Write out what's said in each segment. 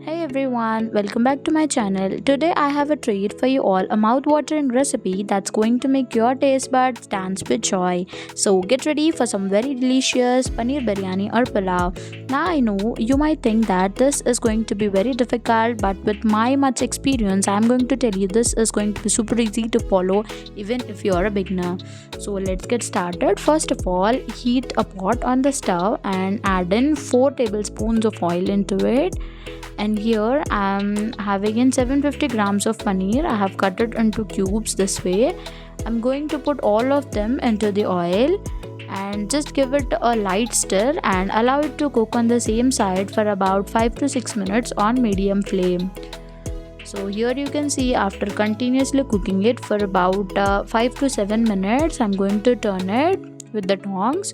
Hey everyone, welcome back to my channel. Today I have a treat for you all, a mouth-watering recipe that's going to make your taste buds dance with joy. So get ready for some very delicious paneer biryani or pulao. Now I know you might think that this is going to be very difficult, but with my much experience I'm going to tell you this is going to be super easy to follow even if you are a beginner. So let's get started. First of all, heat a pot on the stove and add in 4 tablespoons of oil into it, and here I'm having in 750 grams of paneer. I have cut it into cubes this way. I'm going to put all of them into the oil and just give it a light stir and allow it to cook on the same side for about 5 to 6 minutes on medium flame. So here you can see, after continuously cooking it for about 5 to 7 minutes, I'm going to turn it with the tongs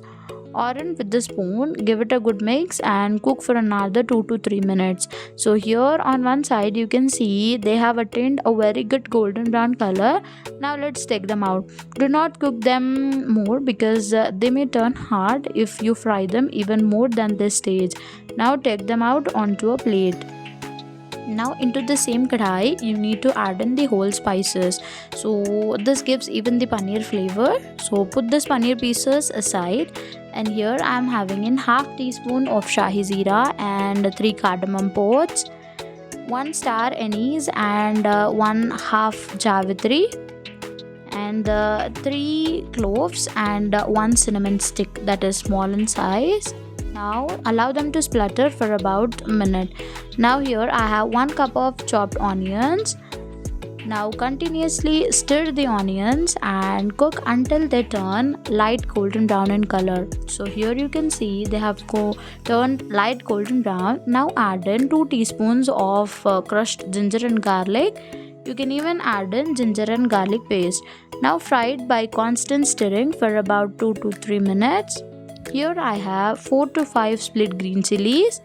or in with the spoon, give it a good mix and cook for another 2 to 3 minutes. So here on one side you can see they have attained a very good golden brown color. Now let's take them out. Do not cook them more because they may turn hard if you fry them even more than this stage. Now take them out onto a plate. Now into the same kadhai you need to add in the whole spices, so this gives even the paneer flavor. So put this paneer pieces aside, and here I am having in half teaspoon of shahi zeera and 3 cardamom pods, 1 star anise and 1 half javitri, and 3 cloves and 1 cinnamon stick that is small in size. Now allow them to splutter for about a minute. Now here I have 1 cup of chopped onions. Now continuously stir the onions and cook until they turn light golden brown in color. So here you can see they have turned light golden brown. Now add in 2 teaspoons of crushed ginger and garlic. You can even add in ginger and garlic paste. Now fry it by constant stirring for about 2 to 3 minutes. Here I have 4 to 5 split green chilies.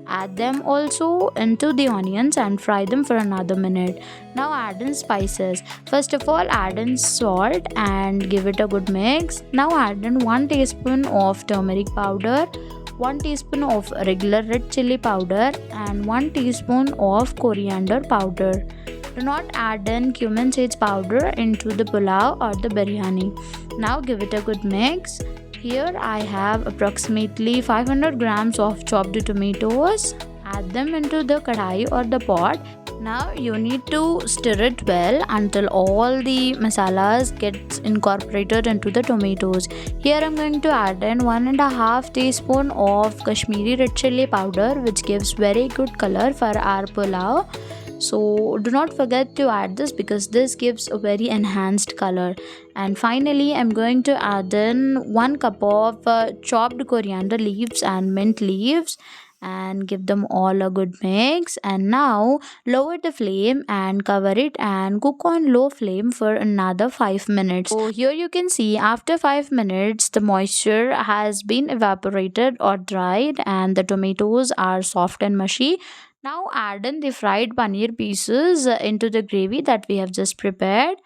Add them also into the onions and fry them for another minute. Now add in spices. First of all, add in salt and give it a good mix. Now add in 1 teaspoon of turmeric powder, 1 teaspoon of regular red chili powder and 1 teaspoon of coriander powder. Do not add in cumin seeds powder into the pulao or the biryani. Now give it a good mix. Here I have approximately 500 grams of chopped tomatoes. Add them into the kadhai or the pot. Now you need to stir it well until all the masalas get incorporated into the tomatoes. Here I'm going to add in 1.5 teaspoon of Kashmiri red chili powder, which gives very good color for our pulao. So do not forget to add this because this gives a very enhanced color. And finally I'm going to add in 1 cup of chopped coriander leaves and mint leaves and give them all a good mix. And now lower the flame and cover it and cook on low flame for another 5 minutes. So here you can see, after 5 minutes the moisture has been evaporated or dried and the tomatoes are soft and mushy. Now add in the fried paneer pieces into the gravy that we have just prepared.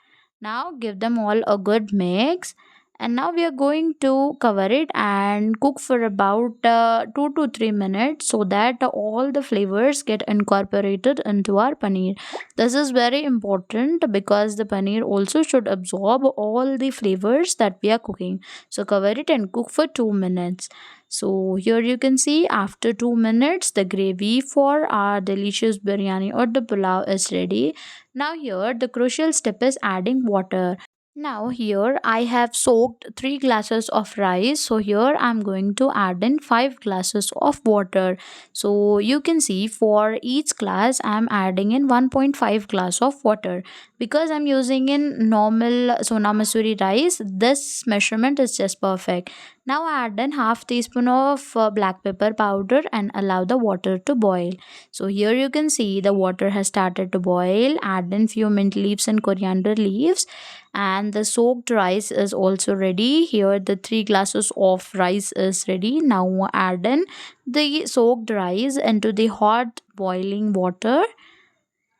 Now give them all a good mix, and now we are going to cover it and cook for about 2 to 3 minutes so that all the flavors get incorporated into our paneer. This is very important because the paneer also should absorb all the flavors that we are cooking. So cover it and cook for 2 minutes. So here you can see, after 2 minutes the gravy for our delicious biryani or the pulao is ready. Now here the crucial step is adding water. Now here I have soaked 3 glasses of rice. So here I'm going to add in 5 glasses of water. So you can see, for each glass I'm adding in 1.5 glass of water. Because I'm using in normal Sona Masuri rice, this measurement is just perfect. Now add in half teaspoon of black pepper powder and allow the water to boil. So here you can see the water has started to boil. Add in few mint leaves and coriander leaves, and the soaked rice is also ready. Here the 3 glasses of rice is ready. Now add in the soaked rice into the hot boiling water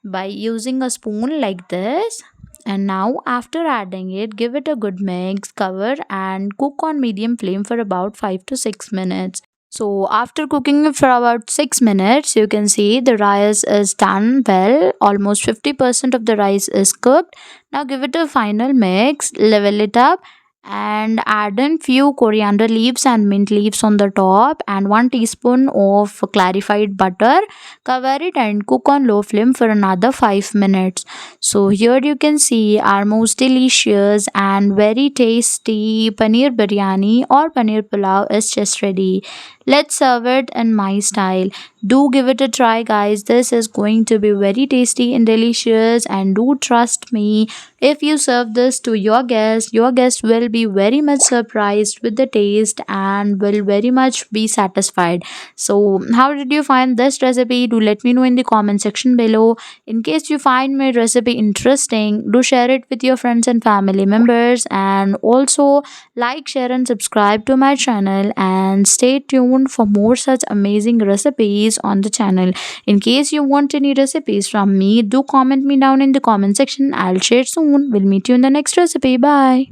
by using a spoon like this. And now after adding it, give it a good mix, cover and cook on medium flame for about 5 to 6 minutes. So after cooking it for about 6 minutes, you can see the rice is done well. Almost 50% of the rice is cooked. Now give it a final mix, level it up and add in few coriander leaves and mint leaves on the top and 1 teaspoon of clarified butter. Cover it and cook on low flame for another 5 minutes. So here you can see our most delicious and very tasty paneer biryani or paneer pulao is just ready. Let's serve it in my style. Do give it a try, guys. This is going to be very tasty and delicious. And do trust me, if you serve this to your guest will be very much surprised with the taste and will very much be satisfied. So, how did you find this recipe? Do let me know in the comment section below. In case you find my recipe interesting, do share it with your friends and family members. And also, like, share, and subscribe to my channel. And stay tuned for more such amazing recipes on the channel. In case you want any recipes from me, do comment me down in the comment section. I'll share soon. We'll meet you in the next recipe. Bye.